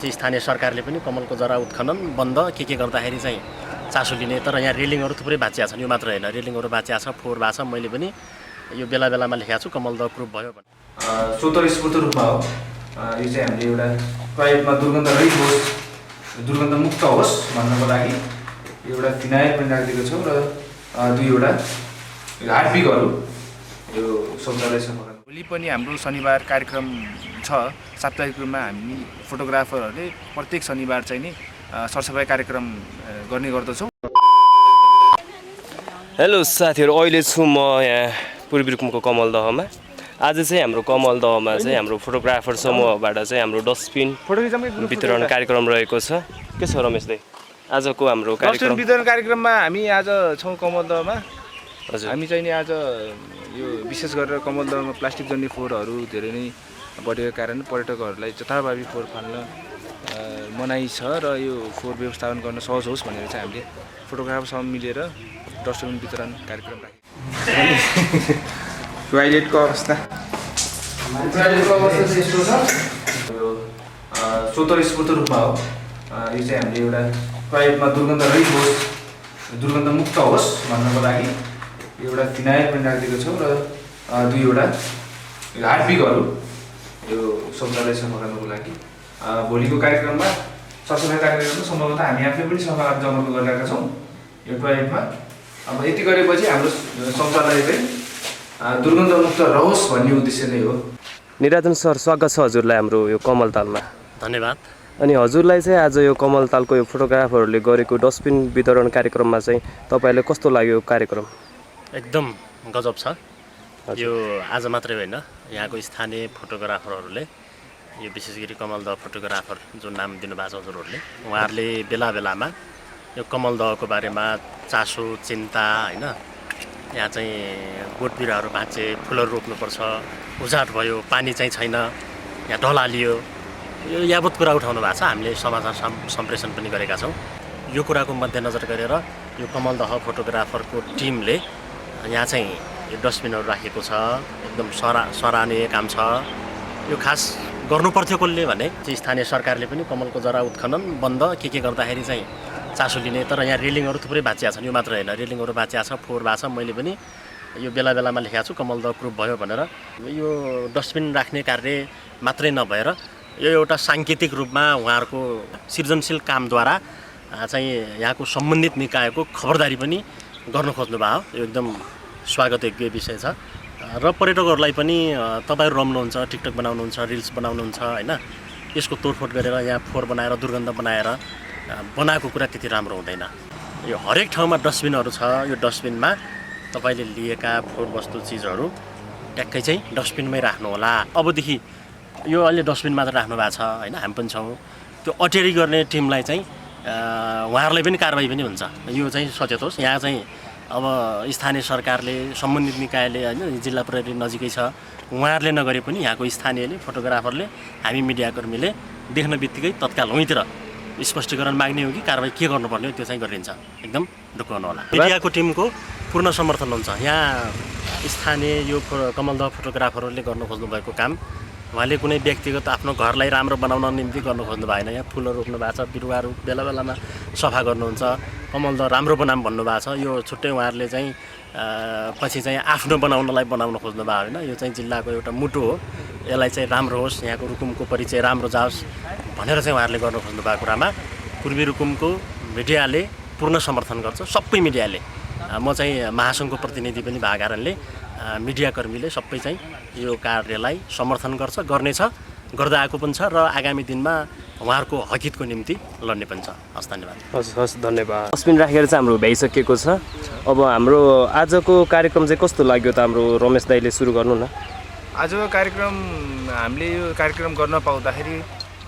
स्थानीय सरकारले पनि कमलको जरा उत्खनन बन्द के गर्दाखेरि चाहिँ चासो लिने, तर यहाँ रेलिङहरू थुप्रै भाँचिया छन्। यो मात्र होइन, रेलिङहरू भाँचिया छ, फोहोर भएको छ। मैले पनि यो बेला बेलामा लेखेको छु कमल द ग्रुप भयो भने। स्वतस्फूर्त रूपमा हो यो चाहिँ हामीले एउटा टोयलेटमा दुर्गन्ध रहित होस्, दुर्गन्ध मुक्त होस् भन्नको लागि एउटा फिनाइल पनि राखिदिएको छौँ र दुईवटा हार्पिकहरू यो शौचालय सफा गर्न। भोलि पनि हाम्रो शनिबार कार्यक्रम छ। साप्ताहिक रूपमा हामी फोटोग्राफरहरूले प्रत्येक शनिबार चाहिँ नि सरसफाइ कार्यक्रम गर्ने गर्दछौँ। हेलो साथीहरू, अहिले छु म यहाँ पूर्वी रुकुमको कमलदहमा। आज चाहिँ हाम्रो कमलदहमा चाहिँ हाम्रो फोटोग्राफर समूहबाट चाहिँ हाम्रो डस्टबिन वितरण कार्यक्रम रहेको छ। के छ रमेश दाइ, आजको हाम्रो डस्टबिन वितरण कार्यक्रममा हामी आज छौँ कमलदहमा। हजुर, हामी चाहिँ नि आज यो विशेष गरेर कमलदहमा प्लास्टिक जन्य फोहोरहरू धेरै नै बढेको कारण पर्यटकहरूलाई जथाभावी फोहोर फाल्न मनाही छ र यो फोहोर व्यवस्थापन गर्न सहज होस् भनेर चाहिँ हामीले फोटोग्राफरसँग मिलेर डस्टबिन वितरण कार्यक्रम राख्यौँ। टोयलेटको अवस्था चाहिँ यस्तो छ। यो स्वतस्फूर्त रूपमा हो यो चाहिँ हामीले एउटा टोयलेटमा दुर्गन्ध रहित होस्, दुर्गन्ध मुक्त होस् भन्नको लागि एउटा फिनाइल पनि राखिदिएको छौँ र दुईवटा हार्पिकहरू यो शौचालय सफा गर्नको लागि। भोलिको कार्यक्रममा सरसफाइ कार्यक्रममा सम्भवतः हामी आफै पनि सफा जमर्को गरिरहेका छौँ यो टोयलेटमा। अब यति गरेपछि हाम्रो शौचालय चाहिँ दुर्गन्धमुक्त रहोस् भन्ने उद्देश्य नै हो। निराजन सर, स्वागत छ हजुरलाई हाम्रो यो कमलतालमा। धन्यवाद। अनि हजुरलाई चाहिँ आज यो कमलतालको यो फोटोग्राफरहरूले गरेको डस्टबिन वितरण कार्यक्रममा चाहिँ तपाईँलाई कस्तो लाग्यो कार्यक्रम? एकदम गजब छ। यो आज मात्रै होइन, यहाँको स्थानीय फोटोग्राफरहरूले, यो विशेष गरी कमल द फोटोग्राफर जुन नाम दिनुभएको छ हजुरहरूले, उहाँहरूले बेला बेलामा यो कमल दहको बारेमा चासो, चिन्ता होइन, यहाँ चाहिँ बोट बिरुवाहरू भाँचे, फुलहरू रोप्नुपर्छ, उजाट भयो, पानी चाहिँ छैन, यहाँ ढलालियो, यो यावत कुरा उठाउनु भएको छ। हामीले समाचार सम्प्रेषण पनि गरेका छौँ। यो कुराको मध्यनजर गरेर यो कमल दह फोटोग्राफरको टिमले यहाँ चाहिँ यो डस्टबिनहरू राखेको छ। एकदम सराहनीय काम छ। यो खास गर्नुपर्थ्यो कसले भने स्थानीय सरकारले पनि कमलको जरा उत्खनन बन्द के गर्दाखेरि चाहिँ चासो लिने, तर यहाँ रेलिङहरू थुप्रै भाँचिया छन्। यो मात्र होइन, रेलिङहरू भाँचिया छ, फोहोर भएको छ। मैले पनि यो बेला बेलामा लेखेको छु कमल द ग्रुप भयो भनेर। यो डस्टबिन राख्ने कार्य मात्रै नभएर यो एउटा साङ्केतिक रूपमा उहाँहरूको सृजनशील कामद्वारा चाहिँ यहाँको सम्बन्धित निकायको खबरदारी पनि गर्न खोज्नु भयो। यो एकदम स्वागत योग्य विषय छ र पर्यटकहरूलाई पनि तपाईँहरू रम्नुहुन्छ, टिकटक बनाउनुहुन्छ, रिल्स बनाउनुहुन्छ होइन, यसको तोडफोड गरेर यहाँ फोहोर बनाएर दुर्गन्ध बनाएर बनाएको कुरा त्यति राम्रो हुँदैन। यो हरेक ठाउँमा डस्टबिनहरू छ। यो डस्टबिनमा तपाईँले लिएका फोहोर वस्तु चिजहरू ट्याक्कै चाहिँ डस्टबिनमै राख्नु होला। अबदेखि यो अहिले डस्टबिन मात्र राख्नु भएको छ होइन, हामी पनि छौँ। त्यो अटेरी गर्ने टिमलाई चाहिँ उहाँहरूलाई पनि कारबाही पनि हुन्छ। यो चाहिँ सचेत होस्। यहाँ चाहिँ अब स्थानीय सरकारले, सम्बन्धित निकायले होइन, जिल्ला प्रहरी नजिकै छ, उहाँहरूले नगरे पनि यहाँको स्थानीयले, फोटोग्राफरले, हामी मिडियाकर्मीले देख्न बित्तिकै तत्काल हुँतिर स्पष्टीकरण माग्ने हो कि कारबाही के गर्नुपर्ने हो त्यो चाहिँ गरिन्छ। एकदम ढुक्क हुनुहोला। मिडियाको टिमको पूर्ण समर्थन हुन्छ। यहाँ स्थानीय यो कमल द फोटोग्राफरहरूले गर्न खोज्नु भएको काम उहाँले कुनै व्यक्तिगत आफ्नो घरलाई राम्रो बनाउन निम्ति गर्न खोज्नु भएन। यहाँ फुलहरू रोप्नु भएको छ, बिरुवाहरू बेला बेलामा सफा गर्नुहुन्छ, कमल द राम्रो बनाम भन्नुभएको छ। यो छुट्टै उहाँहरूले चाहिँ पछि चाहिँ आफ्नो बनाउनलाई बनाउन खोज्नु भयो होइन। यो चाहिँ जिल्लाको एउटा मुटु हो। यसलाई चाहिँ राम्रो होस्, यहाँको रुकुमको परिचय राम्रो जाओस् भनेर चाहिँ उहाँहरूले गर्न खोज्नु भएको कुरामा पूर्वी रुकुमको मिडियाले पूर्ण समर्थन गर्छ। सबै मिडियाले, म चाहिँ महासङ्घको प्रतिनिधि पनि भएको कारणले मिडियाकर्मीले सबै चाहिँ यो कार्यलाई समर्थन गर्छ, गर्नेछ, गर्दै आएको पनि छ र आगामी दिनमा उहाँहरूको हकितको निम्ति लड्ने पनि छ। हस्, धन्यवाद। हस्, धन्यवाद। डस्टबिन राखेर चाहिँ हाम्रो भ्याइसकेको छ। अब हाम्रो आजको कार्यक्रम चाहिँ कस्तो लाग्यो त? हाम्रो रमेश दाइले सुरु गर्नु न। आजको कार्यक्रम हामीले यो कार्यक्रम गर्न पाउँदाखेरि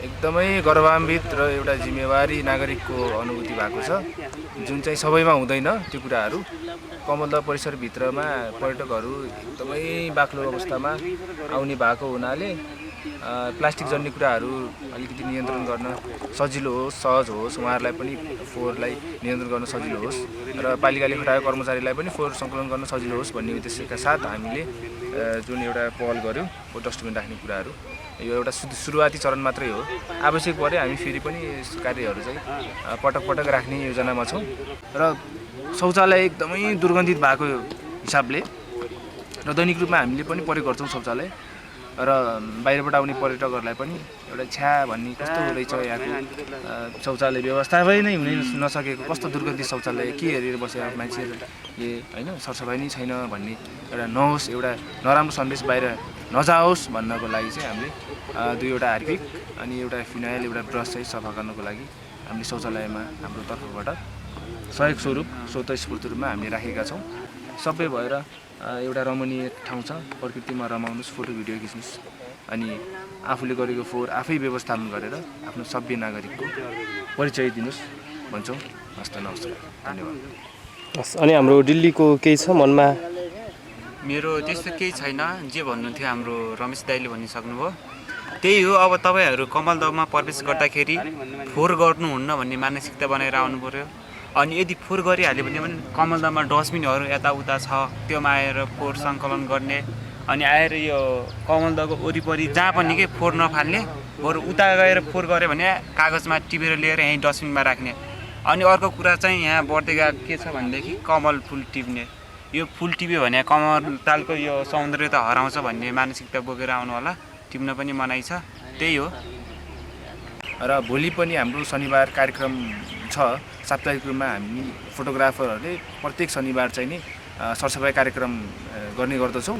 एकदमै गौरवान्वित र एउटा जिम्मेवारी नागरिकको अनुभूति भएको छ, जुन चाहिँ सबैमा हुँदैन त्यो कुराहरू। कमल द परिसरभित्रमा पर्यटकहरू एकदमै बाक्लो अवस्थामा आउने भएको हुनाले प्लास्टिक जन्य कुराहरू अलिकति नियन्त्रण गर्न सजिलो होस्, सहज होस्, उहाँहरूलाई पनि फोहोरलाई नियन्त्रण गर्न सजिलो होस् र पालिकाले खटाएको कर्मचारीलाई पनि फोहोर सङ्कलन गर्न सजिलो होस् भन्ने उद्देश्यका साथ हामीले जुन एउटा पहल गऱ्यौँ डस्टबिन राख्ने कुराहरू यो एउटा सुरुवाती चरण मात्रै हो। आवश्यक परे हामी फेरि पनि यस कार्यहरू चाहिँ पटक पटक राख्ने योजनामा छौँ र शौचालय एकदमै दुर्गन्धित भएको हिसाबले र दैनिक रूपमा हामीले पनि प्रयोग गर्छौँ शौचालय र बाहिरबाट आउने पर्यटकहरूलाई पनि एउटा छ्या भन्ने कस्तो रहेछ यहाँको शौचालय व्यवस्थामै नै हुनै नसकेको कस्तो दुर्गन्धित शौचालय के हेरेर बसेर मान्छेहरूले होइन सरसफाइ नै छैन भन्ने एउटा नहोस् एउटा नराम्रो सन्देश बाहिर नजाओस् भन्नको लागि चाहिँ हामीले 2वटा हार्पिक अनि एउटा फिनाइल एउटा ब्रस चाहिँ सफा गर्नको लागि हामीले शौचालयमा हाम्रो तर्फबाट सहयोग स्वरूप स्वतस्फूर्त रूपमा हामीले राखेका छौँ। सबै भएर एउटा रमणीय ठाउँ छ, प्रकृतिमा रमाउनुहोस्, फोटो भिडियो खिच्नुहोस् अनि आफूले गरेको फोहोर आफै व्यवस्थापन गरेर आफ्नो सभ्य नागरिकको परिचय दिनुहोस् भन्छौँ। हस्त नमस्कार, धन्यवाद। अनि हाम्रो दिल्लीको केही छ मनमा? मेरो त्यस्तो केही छैन, जे भन्नुहुन्थ्यो हाम्रो रमेश दाइले भनिसक्नुभयो त्यही हो। अब तपाईँहरू कमलदहमा प्रवेश गर्दाखेरि फोहोर गर्नुहुन्न भन्ने मानसिकता बनाएर आउनु पऱ्यो। अनि यदि फोहोर गरिहाल्यो भने पनि कमलदहमा डस्टबिनहरू यताउता छ, त्योमा आएर फोहोर सङ्कलन गर्ने अनि आएर यो कमलदहको वरिपरि जहाँ पनि के फोहोर नफाल्ने, बरु उता गएर फोहोर गऱ्यो भने कागजमा टिपेर लिएर यहीँ डस्टबिनमा राख्ने। अनि अर्को कुरा चाहिँ यहाँ बढ्दै गएको के छ भनेदेखि कमल फुल टिप्ने। यो फुल टिप्यो भने कमल तालको यो सौन्दर्यता हराउँछ भन्ने मानसिकता बोकेर आउनु होला, टिप्न पनि मनाइ छ। त्यही हो। र भोलि पनि हाम्रो शनिबार कार्यक्रम छ। साप्ताहिक रूपमा हामी फोटोग्राफरहरूले प्रत्येक शनिबार चाहिँ नि सरसफाइ कार्यक्रम गर्ने गर्दछौँ।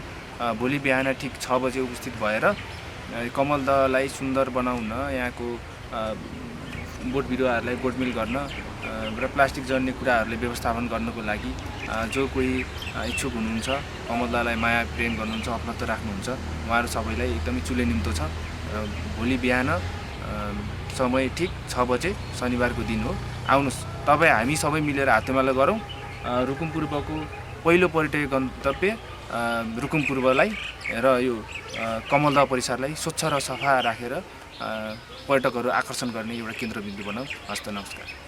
भोलि बिहान ठिक 6 बजे उपस्थित भएर कमलदहलाई सुन्दर बनाउन, यहाँको बोट बिरुवाहरूलाई गोडमेल गर्न र प्लास्टिक जन्ने कुराहरूले व्यवस्थापन गर्नको लागि जो कोही इच्छुक हुनुहुन्छ, कमलदहलाई माया प्रेम गर्नुहुन्छ, अपनत्व राख्नुहुन्छ, उहाँहरू सबैलाई एकदमै चुले निम्तो छ। भोलि बिहान समय ठिक 6 बजे शनिबारको दिन हो। आउनुहोस्, तपाईँ हामी सबै मिलेर हातेमालो गरौँ। रुकुम पूर्वको पहिलो पर्यटकीय गन्तव्य रुकुम पूर्वलाई र यो कमलदह परिसरलाई स्वच्छ र सफा राखेर पर्यटकहरू आकर्षण गर्ने एउटा केन्द्रबिन्दु बनाऊ। हस्त नमस्कार।